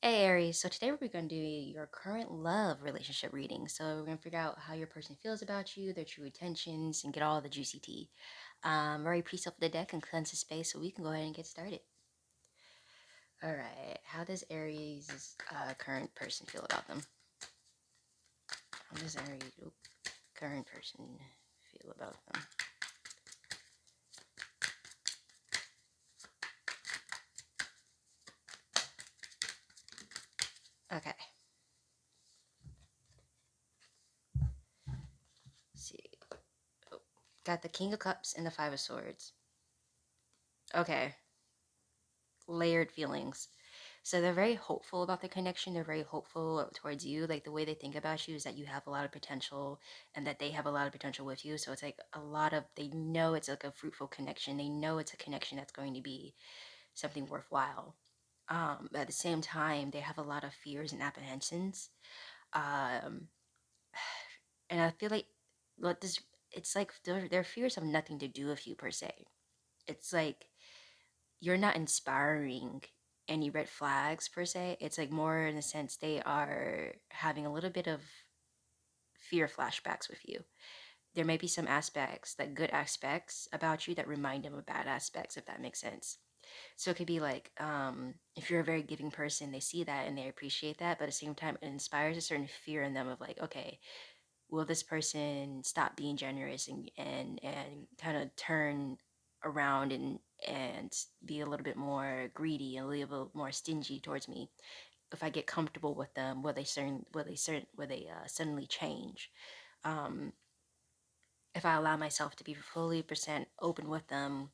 Hey Aries, so today we're going to do your current love relationship reading. So we're going to figure out how your person feels about you, their true intentions, and get all the juicy tea. Already pre-shuffle the deck and cleanse the space so we can go ahead and get started. All right, how does Aries' current person feel about them? How does Aries' current person feel about them? Okay, let's see. Oh, got the King of Cups and the Five of Swords. Okay, layered feelings. So they're very hopeful about the connection. They're very hopeful towards you. Like the way they think about you is that you have a lot of potential and that they have a lot of potential with you. So it's like a lot of, they know it's like a fruitful connection. They know it's a connection that's going to be something worthwhile. At the same time, they have a lot of fears and apprehensions. Um, and I feel like what this, it's like their fears have nothing to do with you per se. It's like you're not inspiring any red flags per se. It's like more in the sense they are having a little bit of fear flashbacks with you. There may be some aspects, like good aspects about you that remind them of bad aspects, if that makes sense. So it could be like, if you're a very giving person, they see that and they appreciate that, but at the same time, it inspires a certain fear in them of like, okay, will this person stop being generous and kind of turn around and be a little bit more greedy and a little bit more stingy towards me? If I get comfortable with them, will they suddenly change? Um, if I allow myself to be fully percent open with them,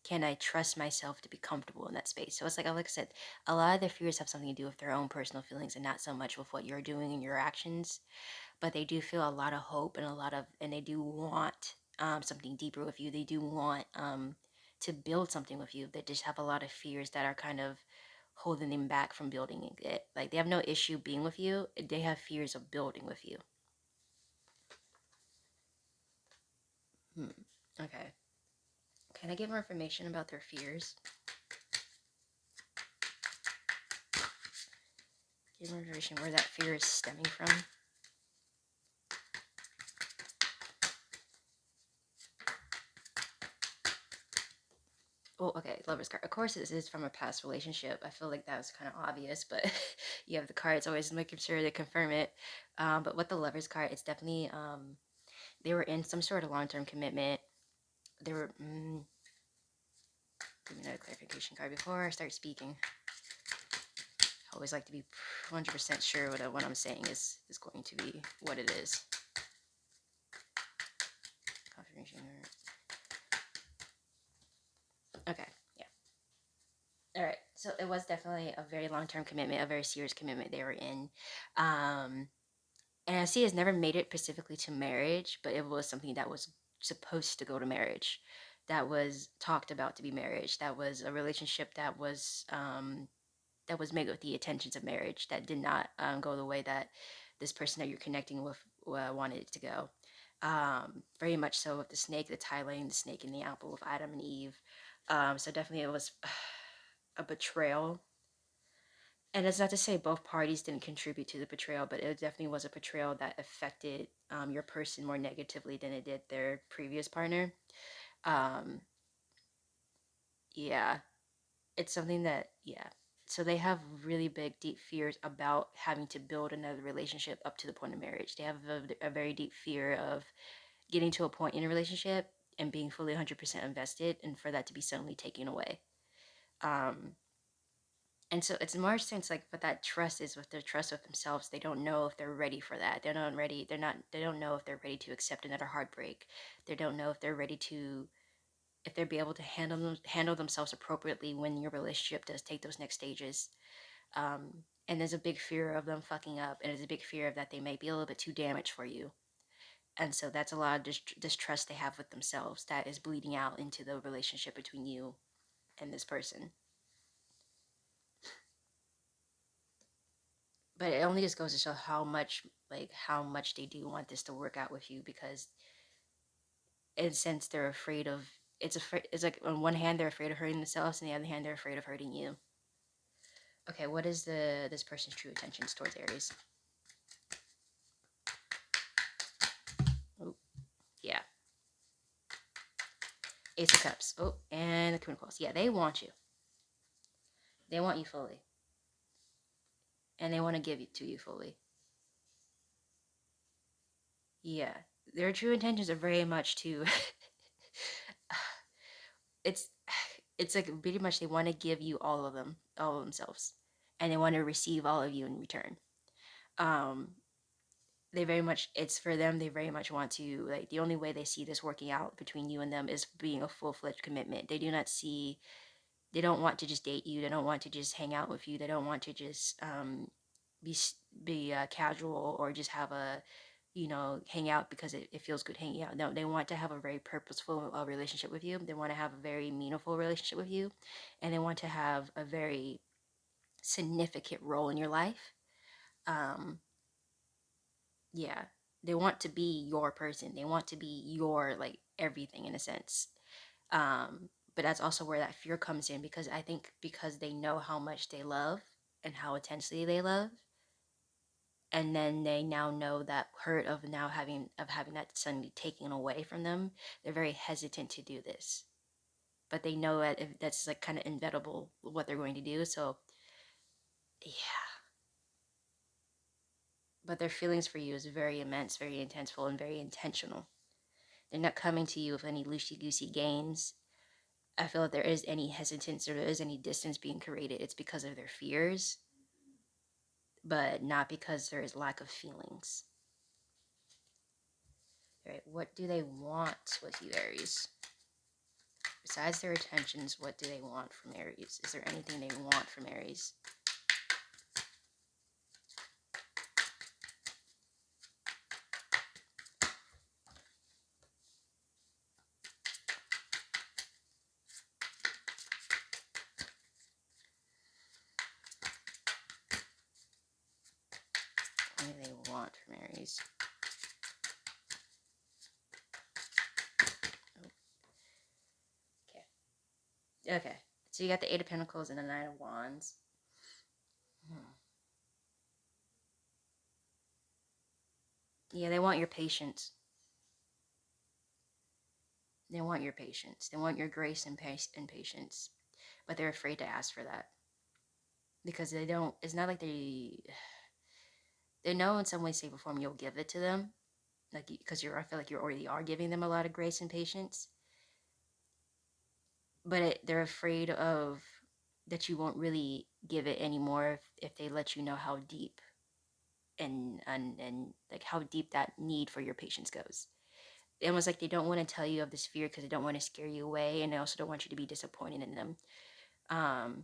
can I trust myself to be comfortable in that space? So it's like I said, a lot of their fears have something to do with their own personal feelings and not so much with what you're doing and your actions. But they do feel a lot of hope and and they do want something deeper with you. They do want to build something with you. They just have a lot of fears that are kind of holding them back from building it. Like they have no issue being with you. They have fears of building with you. Hmm. Okay. Can I get more information about their fears? Give more information where that fear is stemming from. Well, okay, Lover's card. Of course, this is from a past relationship. I feel like that was kind of obvious, but you have the cards, always making sure to confirm it. But with the Lover's card, it's definitely they were in some sort of long-term commitment. They were. Give me another clarification card before I start speaking. I always like to be 100% sure what I'm saying is going to be what it is. Confirmation. Okay. Yeah. All right. So it was definitely a very long-term commitment, a very serious commitment they were in. Um, And I see has never made it specifically to marriage, but it was something that was supposed to go to marriage, that was talked about to be marriage, that was a relationship that was made with the intentions of marriage, that did not go the way that this person that you're connecting with wanted it to go. Very much so with the snake, the tie laying, the snake and the apple with Adam and Eve. So definitely it was a betrayal, and it's not to say both parties didn't contribute to the betrayal, but it definitely was a betrayal that affected your person more negatively than it did their previous partner. Um, yeah, it's something that, yeah. So they have really big, deep fears about having to build another relationship up to the point of marriage. They have a very deep fear of getting to a point in a relationship and being fully 100% invested, and for that to be suddenly taken away. Um, And so it's more sense like what that trust is with their trust with themselves. They don't know if they're ready for that. They're not ready. They don't know if they're ready to accept another heartbreak. They don't know if they're ready to, if they'll be able to handle themselves appropriately when your relationship does take those next stages. And there's a big fear of them fucking up, and there's a big fear of that they may be a little bit too damaged for you. And so that's a lot of distrust they have with themselves that is bleeding out into the relationship between you and this person. But it only just goes to show how much they do want this to work out with you, because in a sense they're afraid of, it's like on one hand they're afraid of hurting themselves, and the other hand they're afraid of hurting you. Okay, what is this person's true intentions towards Aries? Oh, yeah. Ace of Cups. Oh, and the Queen of Cups. Yeah, they want you. They want you fully. And they want to give it to you fully. Yeah. Their true intentions are very much to it's it's like pretty much they want to give you all of them, all of themselves. And they want to receive all of you in return. Um they very much, it's for them, they very much want to, like, the only way they see this working out between you and them is being a full-fledged commitment. They do not see, they don't want to just date you, they don't want to just hang out with you, they don't want to just be casual or just have a, you know, hang out because it feels good hanging out. No, they want to have a very purposeful relationship with you. They want to have a very meaningful relationship with you, and they want to have a very significant role in your life. um yeah, they want to be your person, they want to be your, like, everything in a sense. But that's also where that fear comes in, because I think because they know how much they love and how intensely they love, and then they now know that hurt of now having that suddenly taken away from them, they're very hesitant to do this. But they know that if that's like kind of inevitable what they're going to do. So yeah, but their feelings for you is very immense, very intenseful, and very intentional. They're not coming to you with any loosey goosey games. I feel if there is any hesitance or there is any distance being created, it's because of their fears, but not because there is lack of feelings. All right, what do they want with you, Aries? Besides their intentions, what do they want from Aries? Is there anything they want from Aries? What do they want from Aries? Okay. Okay. So you got the Eight of Pentacles and the Nine of Wands. Hmm. Yeah, they want your patience. They want your patience. They want your grace and patience. But they're afraid to ask for that. Because they don't, it's not like they know in some way, shape, or form you'll give it to them. Like, because I feel like you already are giving them a lot of grace and patience. But they're afraid of that you won't really give it anymore if they let you know how deep and like how deep that need for your patience goes. It was like they don't want to tell you of this fear because they don't want to scare you away, and they also don't want you to be disappointed in them. Um,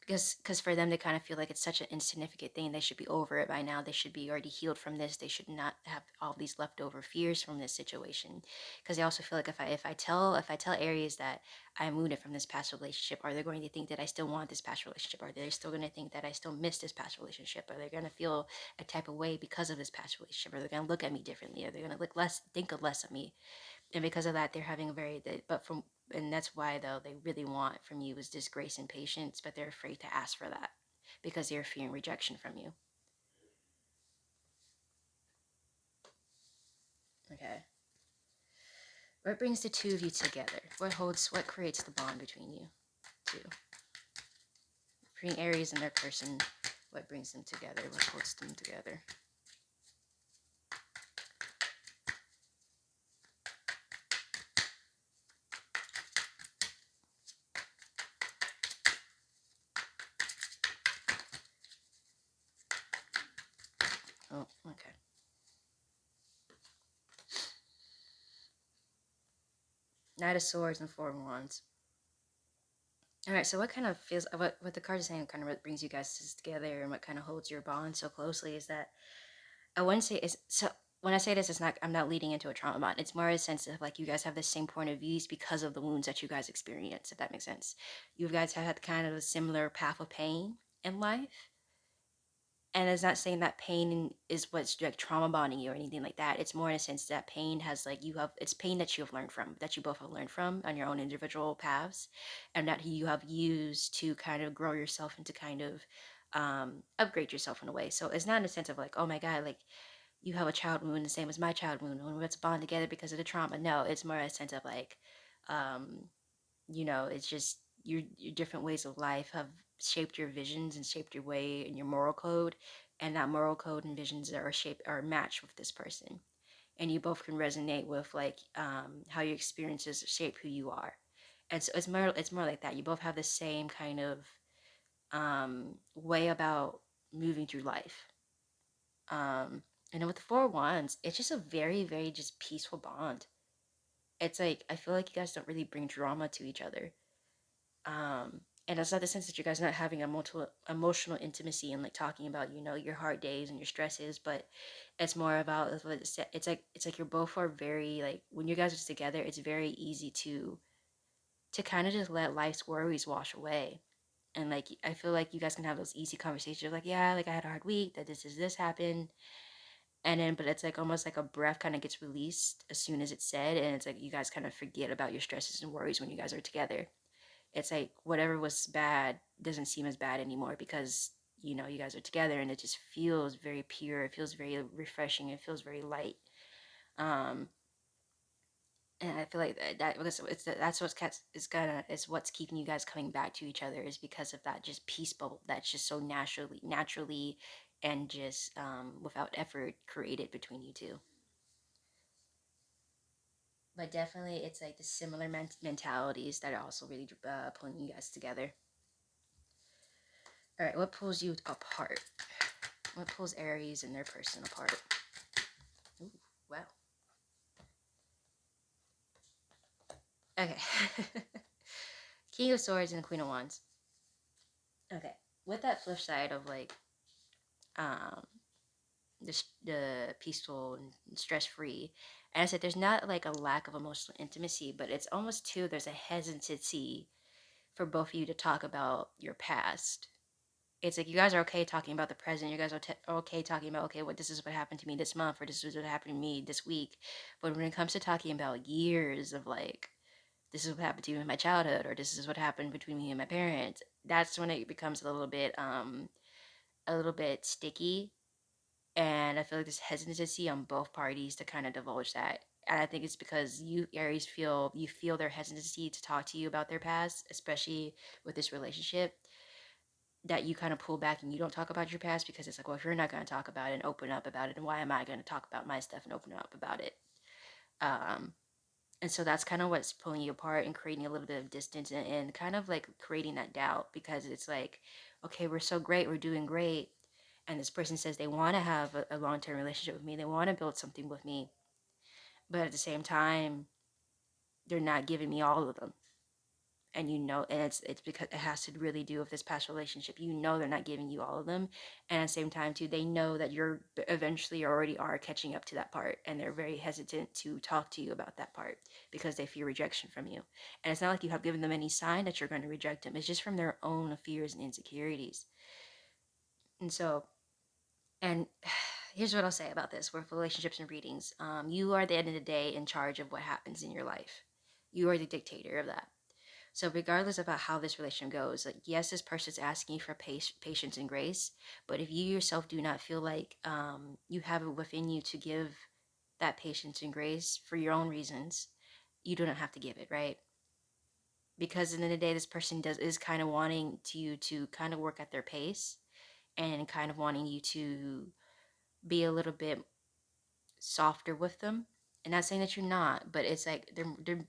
because for them they kind of feel like it's such an insignificant thing, they should be over it by now, they should be already healed from this, they should not have all these leftover fears from this situation. Because they also feel like if I tell Aries that I'm wounded from this past relationship, are they going to think that I still want this past relationship? Are they still going to think that I still miss this past relationship? Are they going to feel a type of way because of this past relationship? Are they going to look at me differently? Are they going to think of less of me? And because of that, they're having a very, but from, and that's why though they really want from you is this grace and patience, but they're afraid to ask for that because they're fearing rejection from you. Okay. What brings the two of you together? What creates the bond between you two? Between Aries and their person, what brings them together? What holds them together? Oh, okay. Knight of Swords and Four of Wands. All right, so what kind of feels, what the card is saying, kind of what brings you guys together and what kind of holds your bond so closely is that I wouldn't say it's so. When I say this, it's not. I'm not leading into a trauma bond. It's more a sense of like you guys have the same point of views because of the wounds that you guys experience. If that makes sense, you guys have had kind of a similar path of pain in life, And it's not saying that pain is what's like trauma bonding you or anything like that. It's more in a sense that pain has like you have it's pain that you have learned from, that you both have learned from on your own individual paths, and that you have used to kind of grow yourself and to kind of upgrade yourself in a way. So it's not in a sense of like, oh my god, like you have a child wound the same as my child wound and let's bond together because of the trauma. No, it's more a sense of like, um, it's just your different ways of life have shaped your visions and shaped your way and your moral code, and that moral code and visions are shaped are matched with this person, and you both can resonate with like how your experiences shape who you are, and so it's more like that. You both have the same kind of way about moving through life. And then with the four wands, it's just a very, very just peaceful bond. It's like I feel like you guys don't really bring drama to each other. And it's not the sense that you guys are not having emotional intimacy and like talking about your hard days and your stresses, but it's more about it's like you're both are very like when you guys are together, it's very easy to kind of just let life's worries wash away. And like I feel like you guys can have those easy conversations like, yeah, like I had a hard week, that this happened, and then but it's like almost like a breath kind of gets released as soon as it's said, and it's like you guys kind of forget about your stresses and worries when you guys are together. It's like whatever was bad doesn't seem as bad anymore because you guys are together, and it just feels very pure, it feels very refreshing, it feels very light. um and I feel like that because that's what's keeping you guys coming back to each other, is because of that just peace bubble that's just so naturally and just without effort created between you two. But definitely it's like the similar mentalities that are also really pulling you guys together. All right, what pulls you apart? What pulls Aries and their person apart? Ooh, wow. Okay. King of Swords and Queen of Wands. Okay. With that flip side of like um the peaceful and stress free, and I said there's not like a lack of emotional intimacy, but it's almost too there's a hesitancy for both of you to talk about your past. It's like you guys are okay talking about the present. You guys are okay talking about, okay, what this is what happened to me this month, or this is what happened to me this week. But when it comes to talking about years of like, this is what happened to me in my childhood, or this is what happened between me and my parents, that's when it becomes a little bit sticky. And I feel like there's hesitancy on both parties to kind of divulge that. And I think it's because you Aries feel their hesitancy to talk to you about their past, especially with this relationship, that you kind of pull back and you don't talk about your past because it's like, well, if you're not going to talk about it and open up about it, then why am I going to talk about my stuff and open up about it? Um, and so that's kind of what's pulling you apart and creating a little bit of distance, and kind of like creating that doubt, because it's like, okay, we're so great, we're doing great. And this person says they want to have a long term relationship with me, they want to build something with me. But at the same time, they're not giving me all of them. And and it's because it has to really do with this past relationship. They're not giving you all of them, and at the same time too, they know that you're eventually already are catching up to that part, and they're very hesitant to talk to you about that part because they fear rejection from you. And it's not like you have given them any sign that you're going to reject them, it's just from their own fears and insecurities. And so, and here's what I'll say about this with relationships and readings. You are at the end of the day in charge of what happens in your life. You are the dictator of that. So regardless about how this relationship goes, like yes, this person's asking you for patience and grace, but if you yourself do not feel like you have it within you to give that patience and grace for your own reasons, you do not have to give it, right? Because in the end of the day, this person is kind of wanting you to kind of work at their pace, and kind of wanting you to be a little bit softer with them. And not saying that you're not, but it's like they're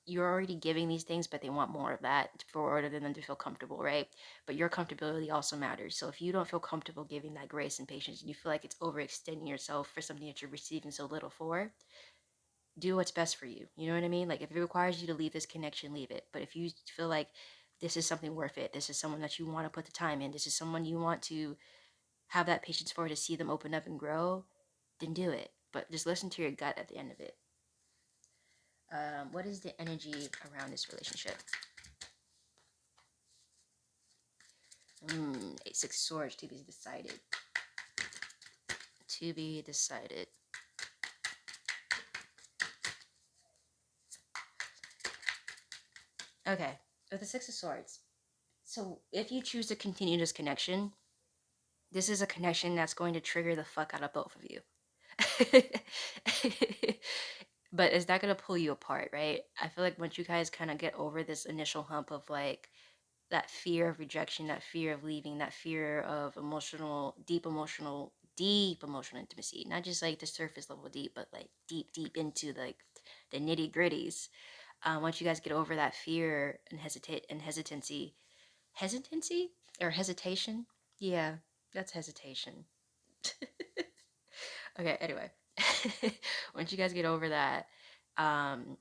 you're already giving these things, but they want more of that for order than them to feel comfortable, right? But your comfortability also matters. So if you don't feel comfortable giving that grace and patience, and you feel like it's overextending yourself for something that you're receiving so little for, do what's best for you. You know what I mean? Like if it requires you to leave this connection, leave it. But if you feel like this is something worth it, this is someone that you want to put the time in, this is someone you want to have that patience for, to see them open up and grow, then do it. But just listen to your gut at the end of it. What is the energy around this relationship? 8 6 swords to be decided. To be decided. Okay, with the Six of Swords. So if you choose to continue this connection, this is a connection that's going to trigger the fuck out of both of you. But it's not gonna pull you apart, right? I feel like once you guys kind of get over this initial hump of like that fear of rejection, that fear of leaving, that fear of deep emotional intimacy, not just like the surface level deep, but like deep into like the nitty gritties. Once you guys get over that fear and hesitancy or hesitation, yeah, that's hesitation. Okay, anyway, once you guys get over that, um,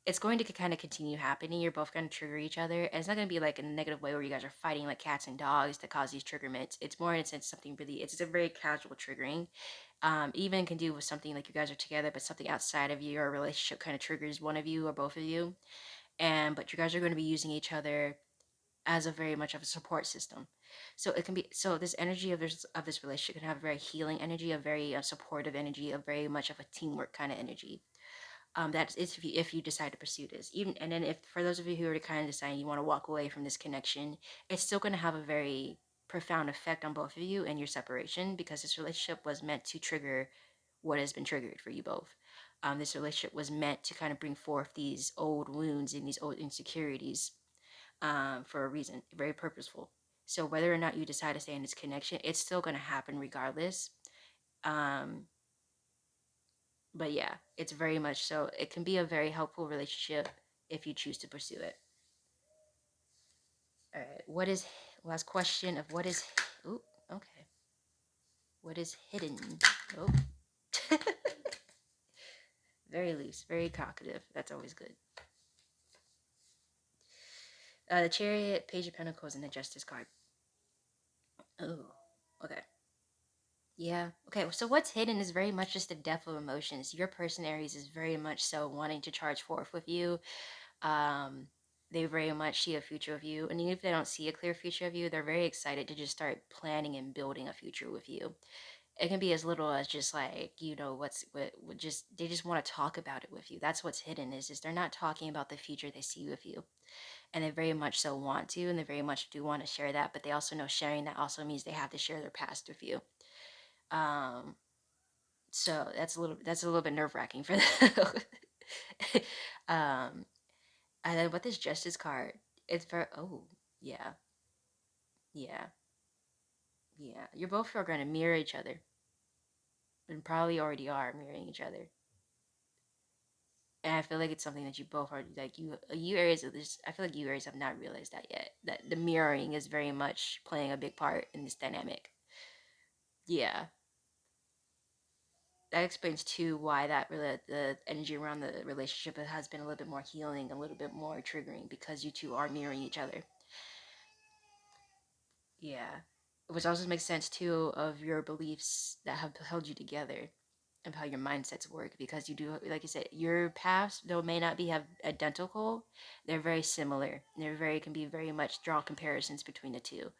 it's going to kind of continue happening. You're both going to trigger each other. And it's not going to be like in a negative way where you guys are fighting like cats and dogs to cause these triggerments. It's more in a sense something really, it's a very casual triggering. Even can do with something like you guys are together, but something outside of your relationship kind of triggers one of you or both of you. But you guys are going to be using each other as a very much of a support system. So it can be so this energy of this relationship can have a very healing energy, a very supportive energy, a very much of a teamwork kind of energy. That is if you decide to pursue this. Even and then if for those of you who are kind of deciding you want to walk away from this connection, it's still going to have a very profound effect on both of you and your separation because this relationship was meant to trigger what has been triggered for you both. This relationship was meant to kind of bring forth these old wounds and these old insecurities for a reason, very purposeful. So whether or not you decide to stay in this connection, it's still going to happen regardless. Um, but yeah, it's very much so. It can be a very helpful relationship if you choose to pursue it. All right. What is last question of what is? Oh, okay. What is hidden? Oh, very loose, very talkative. That's always good. The Chariot, Page of Pentacles, and the Justice card. Oh, okay. Yeah. Okay. So what's hidden is very much just the depth of emotions. Your person, Aries, is very much so wanting to charge forth with you. Um, they very much see a future of you, and even if they don't see a clear future of you, they're very excited to just start planning and building a future with you. It can be as little as just like what just they just want to talk about it with you. That's what's hidden is they're not talking about the future they see with you, and they very much so want to, and they very much do want to share that. But they also know sharing that also means they have to share their past with you. Um, so that's a little bit nerve wracking for them. um, and then with this justice card, it's for yeah, yeah, yeah. You're both are going to mirror each other, and probably already are mirroring each other. And I feel like it's something that you both are like you areas of this. I feel like you areas have not realized that yet. That the mirroring is very much playing a big part in this dynamic. Yeah, that explains too why the energy around the relationship has been a little bit more healing, a little bit more triggering because you two are mirroring each other. Yeah. Which also makes sense too of your beliefs that have held you together of how your mindsets work because you do like you said, your paths though may not be have identical, they're very similar. They're very can be very much draw comparisons between the two.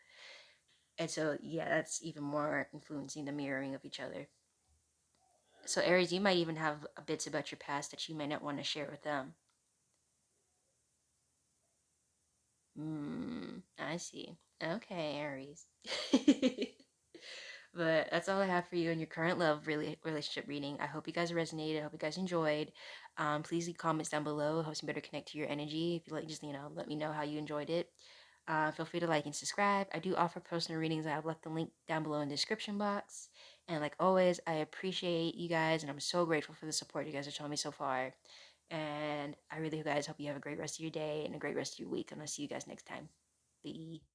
And so yeah, that's even more influencing the mirroring of each other. So Aries, you might even have bits about your past that you may not want to share with them. I see. Okay, Aries. But that's all I have for you in your current love relationship reading. I hope you guys resonated. I hope you guys enjoyed. Please leave comments down below. It helps me better connect to your energy. If you like, just let me know how you enjoyed it. Feel free to like and subscribe. I do offer personal readings. I have left the link down below in the description box. And like always, I appreciate you guys, and I'm so grateful for the support you guys have shown me so far. And I really, guys, hope you have a great rest of your day and a great rest of your week. And I'll see you guys next time. Bye.